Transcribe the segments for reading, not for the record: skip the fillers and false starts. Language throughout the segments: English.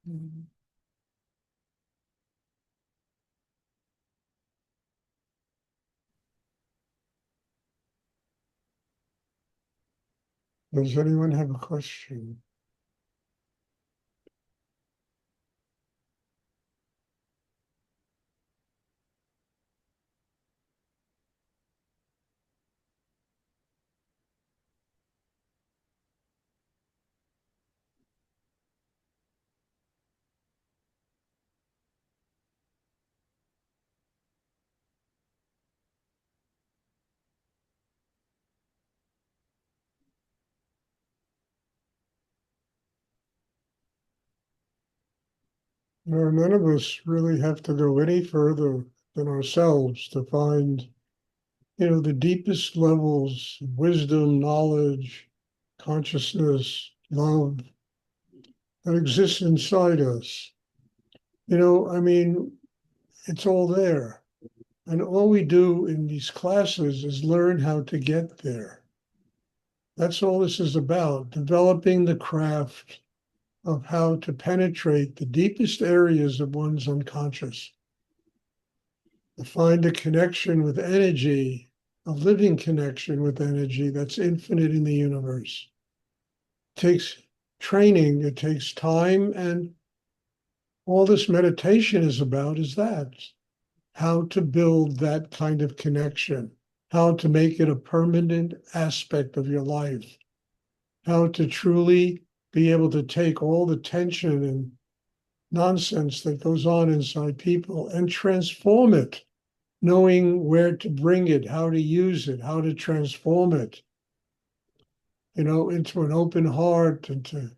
Does anyone have a question? No, none of us really have to go any further than ourselves to find, the deepest levels of wisdom, knowledge, consciousness, love that exists inside us. I mean, it's all there. And all we do in these classes is learn how to get there. That's all this is about, developing the craft of how to penetrate the deepest areas of one's unconscious, to find a connection with energy, a living connection with energy that's infinite in the universe. It takes training, it takes time, and all this meditation is about is that, how to build that kind of connection, how to make it a permanent aspect of your life, how to truly be able to take all the tension and nonsense that goes on inside people and transform it, knowing where to bring it, how to use it, how to transform it, into an open heart, into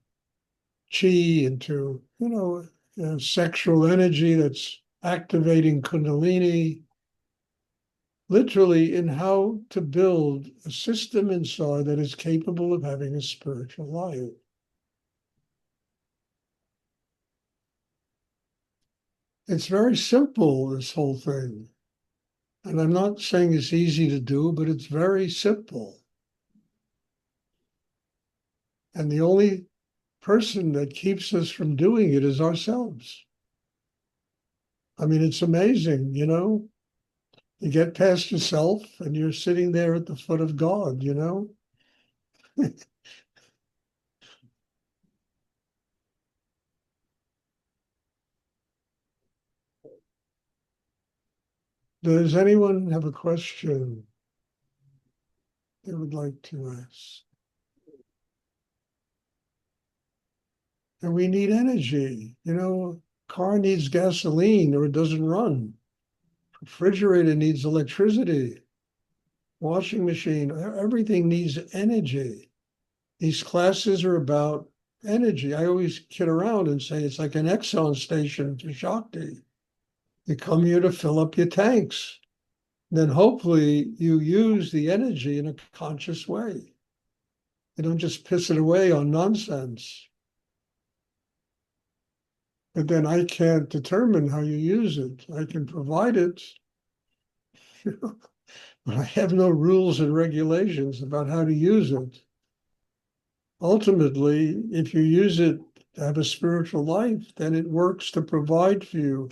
chi, into, sexual energy that's activating Kundalini, literally in how to build a system inside that is capable of having a spiritual life. It's very simple, this whole thing. And I'm not saying it's easy to do, but it's very simple. And the only person that keeps us from doing it is ourselves. I mean, it's amazing, You get past yourself and you're sitting there at the foot of God, Does anyone have a question they would like to ask? And we need energy. Car needs gasoline or it doesn't run. Refrigerator needs electricity. Washing machine, everything needs energy. These classes are about energy. I always kid around and say it's like an Exxon station to Shakti. You come here to fill up your tanks. Then hopefully you use the energy in a conscious way. You don't just piss it away on nonsense. But then I can't determine how you use it. I can provide it, but I have no rules and regulations about how to use it. Ultimately, if you use it to have a spiritual life, then it works to provide for you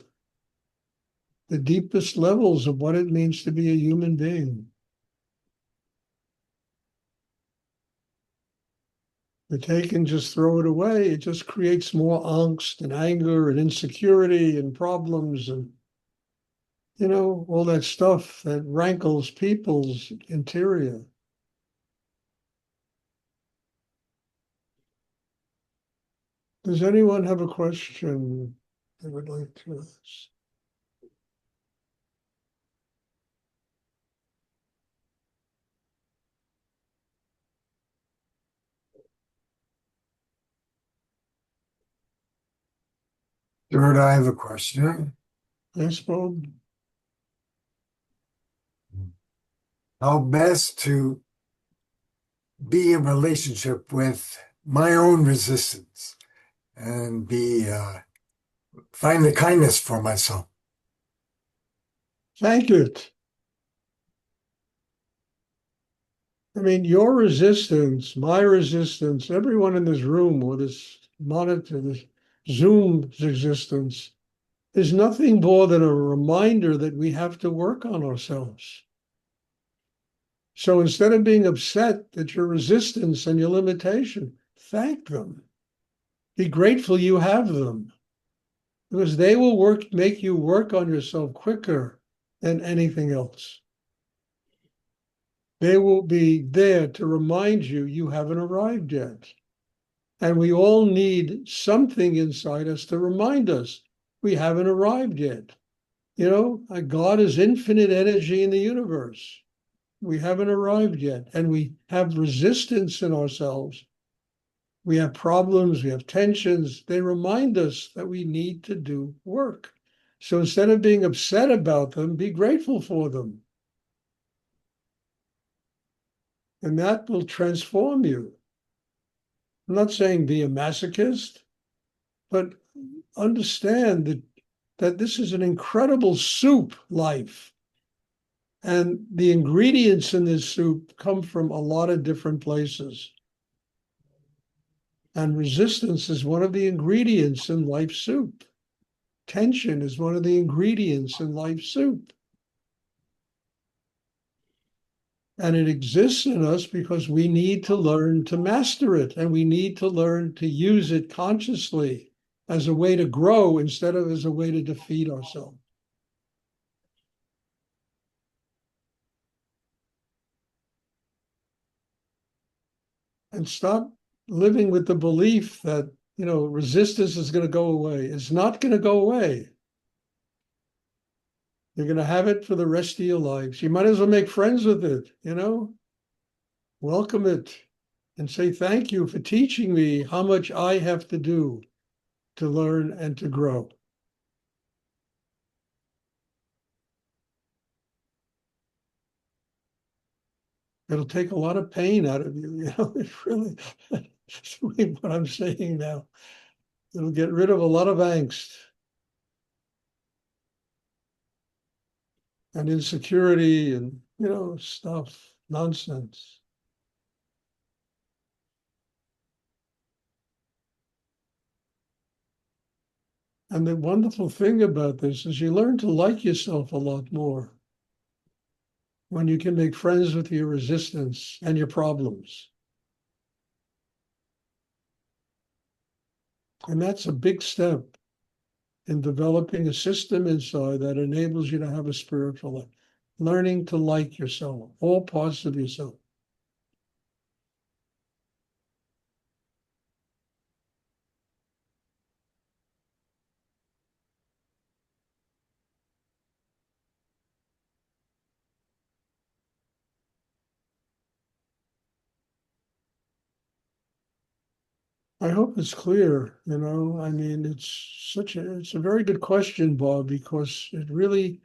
the deepest levels of what it means to be a human being. You take and just throw it away, it just creates more angst and anger and insecurity and problems and, all that stuff that rankles people's interior. Does anyone have a question they would like to ask? Stuart, I have a question. Yes, Bob? How best to be in relationship with my own resistance and find the kindness for myself. Thank it. I mean, your resistance, my resistance, everyone in this room or this monitor, Zoom's existence is nothing more than a reminder that we have to work on ourselves. So instead of being upset at your resistance and your limitation, thank them. Be grateful you have them, because they will make you work on yourself quicker than anything else. They will be there to remind you you haven't arrived yet. And we all need something inside us to remind us we haven't arrived yet. You know, God is infinite energy in the universe. We haven't arrived yet. And we have resistance in ourselves. We have problems, we have tensions. They remind us that we need to do work. So instead of being upset about them, be grateful for them. And that will transform you. I'm not saying be a masochist, but understand that this is an incredible soup life. And the ingredients in this soup come from a lot of different places. And resistance is one of the ingredients in life soup. Tension is one of the ingredients in life soup. And it exists in us because we need to learn to master it, and we need to learn to use it consciously as a way to grow instead of as a way to defeat ourselves. And stop living with the belief that, resistance is going to go away. It's not going to go away. You're going to have it for the rest of your lives. You might as well make friends with it, welcome it and say, thank you for teaching me how much I have to do to learn and to grow. It'll take a lot of pain out of you, It's really what I'm saying now. It'll get rid of a lot of angst and insecurity and, stuff, nonsense. And the wonderful thing about this is you learn to like yourself a lot more when you can make friends with your resistance and your problems. And that's a big step in developing a system inside that enables you to have a spiritual life. Learning to like yourself, all parts of yourself. I hope it's clear, I mean, it's a very good question, Bob, because it really,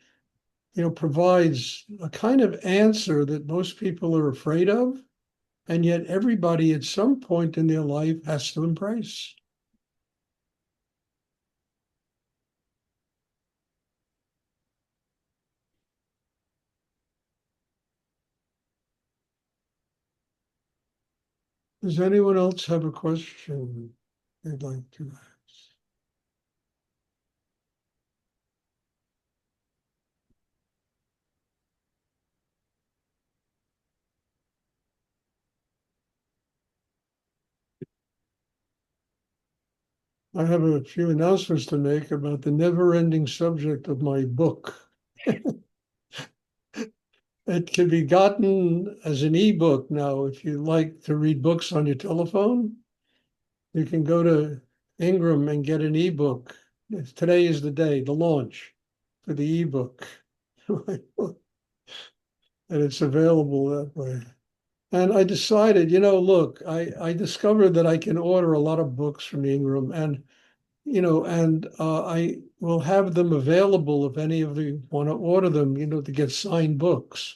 provides a kind of answer that most people are afraid of, and yet everybody at some point in their life has to embrace. Does anyone else have a question they'd like to ask? I have a few announcements to make about the never-ending subject of my book. It can be gotten as an ebook now. If you like to read books on your telephone, you can go to Ingram and get an ebook. Today is the day, the launch for the ebook. And it's available that way. And I decided, look, I discovered that I can order a lot of books from Ingram, and I will have them available if any of you want to order them, to get signed books.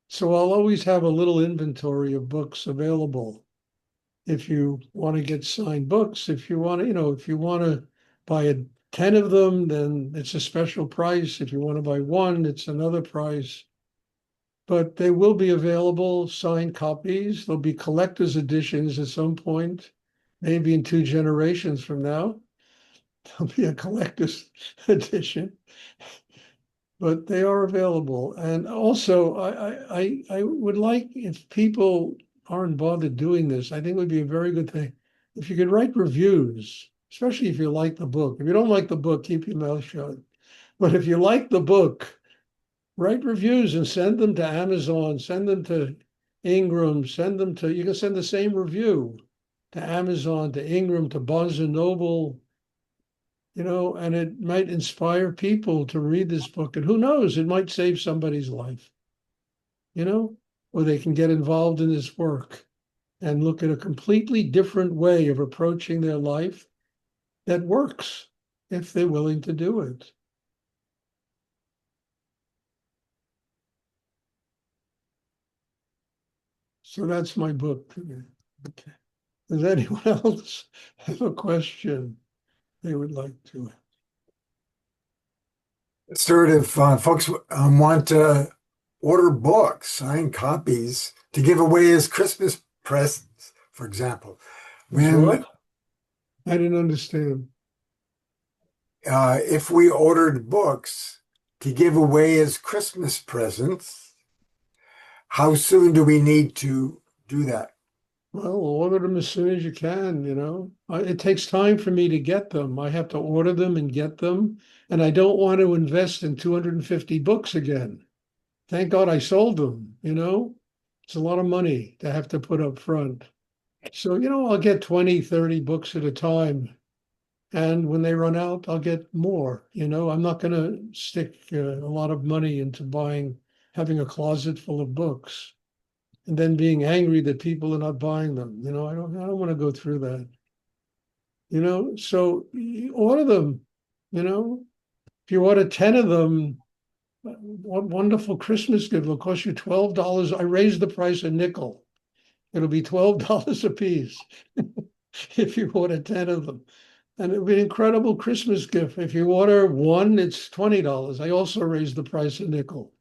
So I'll always have a little inventory of books available. If you want to get signed books, if you want to, if you want to buy 10 of them, then it's a special price. If you want to buy one, it's another price. But they will be available, signed copies. There'll be collector's editions at some point, maybe in 2 generations from now. There'll be a collector's edition, but they are available. And also, I would like, if people aren't bothered doing this, I think it would be a very good thing if you could write reviews, especially if you like the book. If you don't like the book, keep your mouth shut. But if you like the book, write reviews and send them to Amazon, send them to Ingram, send them to, you can send the same review to Amazon, to Ingram, to Barnes and Noble, and it might inspire people to read this book. And who knows, it might save somebody's life, or they can get involved in this work and look at a completely different way of approaching their life that works if they're willing to do it. So that's my book today. Okay. Does anyone else have a question they would like to? Stuart, if folks want to order books, signed copies to give away as Christmas presents, for example, when I didn't understand. If we ordered books to give away as Christmas presents, how soon do we need to do that? Well, order them as soon as you can, It takes time for me to get them. I have to order them and get them. And I don't want to invest in 250 books again. Thank God I sold them, It's a lot of money to have to put up front. So, I'll get 20, 30 books at a time. And when they run out, I'll get more. I'm not going to stick a lot of money into having a closet full of books and then being angry that people are not buying them. I don't want to go through that. So you order them. If you order 10 of them, what wonderful Christmas gift. It'll cost you $12. I raised the price a nickel. It'll be $12 a piece if you order 10 of them. And it'll be an incredible Christmas gift. If you order one, it's $20. I also raised the price a nickel,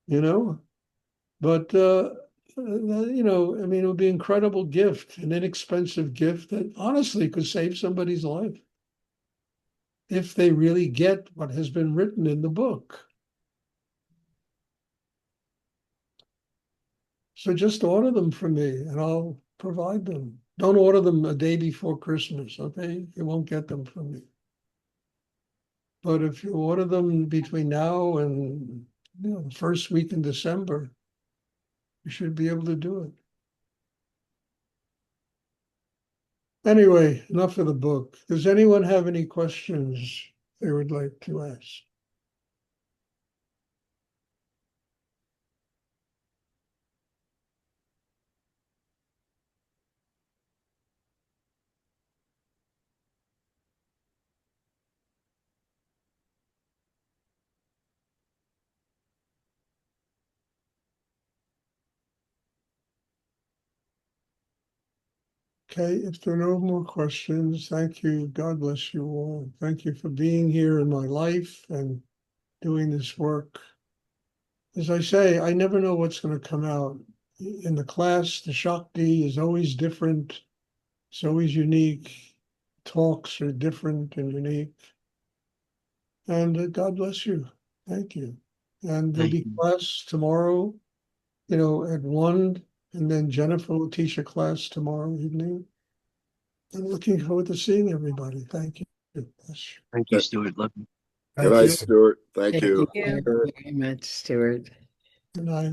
But, I mean, it would be an incredible gift, an inexpensive gift that honestly could save somebody's life if they really get what has been written in the book. So just order them from me and I'll provide them. Don't order them a day before Christmas, okay? You won't get them from me. But if you order them between now and the first week in December, you should be able to do it. Anyway, enough of the book. Does anyone have any questions they would like to ask? Okay, if there are no more questions, thank you. God bless you all. Thank you for being here in my life and doing this work. As I say, I never know what's going to come out. In the class, the Shakti is always different. It's always unique. Talks are different and unique. And God bless you. Thank you. And there'll be class tomorrow, at 1, and then Jennifer will teach a class tomorrow evening. I'm looking forward to seeing everybody. Thank you. Bless you. Thank you, Stuart. Love you. Thank Good night, you. Stuart. Thank you. Thank you very much, Stuart. Good night.